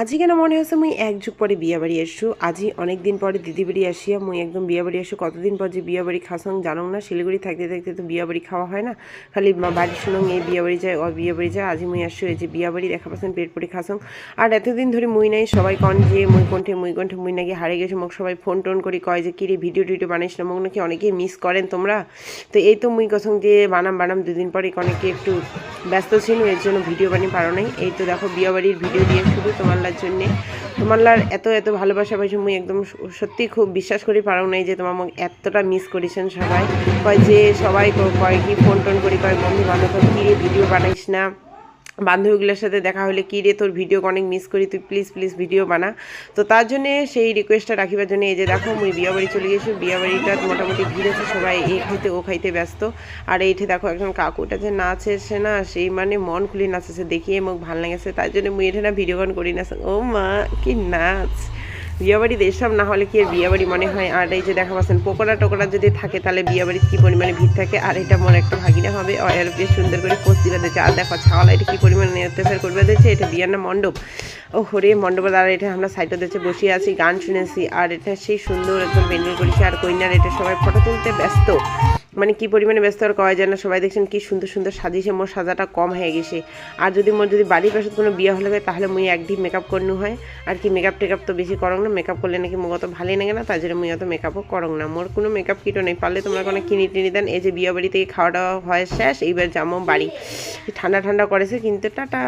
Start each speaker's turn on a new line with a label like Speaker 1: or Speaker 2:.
Speaker 1: আজি কেন মনে হচ্ছে মুই এক যুগ পরে বিয়া বাড়ি আসছু। আজি অনেক দিন পরে দিদি বাড়ি আসিয়া মুই একদম বিয়া বাড়ি আসু। কতদিন পর যে বিয়া বাড়ি খাসং জানো না। শিলিগুড়ি থাকতে থাকতে তো বিয়া বাড়ি খাওয়া হয় না, খালি বাড়ির শুনং এই বিয়া বাড়ি যায় ও বিয়া বাড়ি যায়। আজি মুই আসছু এই যে বিয়া বাড়ি দেখা পাচ্ছেন পেট পরি খাসং। আর এতদিন ধরে মুই নাই সবাই কন যে মুই কণ্ঠে মুই নাকি হারিয়ে গেছে। মোক সবাই ফোন টোন করি কয় যে কিরে ভিডিও টিডিও বানাইস না, মোক নাকি অনেকেই মিস করেন তোমরা। তো এই তো মুই কথম যে বানাম দুদিন পরে অনেকে একটু ব্যস্ত ছিল, এর জন্য ভিডিও বানিয়ে পারো নাই। এই তো দেখো বিয়া বাড়ির ভিডিও দিয়ে শুধু তোমার জন্যে, তোমার এত এত ভালোবাসা পাইছো। মুই একদম সত্যি খুব বিশ্বাস করি পারো নাই যে তোমার আমাকে এতটা মিস করেছেন সবাই। কয় যে সবাই কয় কি ফোন টোন করি কয় বন্ধু বান্ধব কি রে ভিডিও বানাইস না, বান্ধবীগুলোর সাথে দেখা হলে কী রে তোর ভিডিও অনেক মিস করি, তুই প্লিজ ভিডিও বানা। তো তার জন্যে সেই রিকোয়েস্টটা রাখিবার জন্য এই যে দেখো মুই বিয়া বাড়ি চলে গেছি। বিয়া বাড়িটা মোটামুটি ভিড় আছে, সবাই এ খাইতে ও খাইতে ব্যস্ত। আর এইঠে দেখো একজন কাকুটা যে নাচেছে না, সেই মানে মন খুলে নাচেছে, দেখিয়ে মোক ভাল লাগেছে। তার জন্য মুই এঠে না ভিডিও কল করি না। ও মা কি নাচ! বিয়াবাড়িতে এসব না হলে কি আর বিয়াবাড়ি মনে হয়। আর এই যে দেখা পাচ্ছেন পকোড়া টোকোড়া যদি থাকে তাহলে বিয়াবাড়িতে কী পরিমাণে ভিড় থাকে। আর এটা মোর একটা ভাগিনা হবে, এর বেশ সুন্দর করে পোস্ট দিবা দিয়েছে। আর দেখো ছাওয়ালা এটা কী পরিমাণে অত্যাচার করবে দিয়েছে। এটা বিয়ার না মণ্ডপ, ও হরে মণ্ডপের। আর এটা আমরা সাইডে দিয়েছে বসে আছি, গান শুনেছি। আর এটা সেই সুন্দর একদম প্যান্ডেল করেছে। আর কইনার এটা সবাই ফটো তুলতে ব্যস্ত, মানে কি পরিমাণে ব্যস্ত আর কয় যায় না। সবাই দেখছেন কি সুন্দর সুন্দর সাজিয়েছে, মোর সাজাটা কম হয়ে গেছে। আর যদি বাড়ির পাশে কোনো বিয়ে হলে হয় তাহলে মুই একদিন মেকআপ করনু হয়। আর কি মেকআপ টেকআপ তো বেশি করং না, মেকআপ করলে নাকি মুখ অত ভালোই লাগে না, তার জন্য মুই অত মেকআপও করং না। মোর কোনো মেকআপ কিটও নেই, পারলে তোমরা কোনো কিনে টিনি দেন। এই যে বিয়ে বাড়ি থেকে খাওয়া দাওয়া হয় শেষ, এইবার যাবো বাড়ি। ঠান্ডা করেছে কিন্তু টাটা।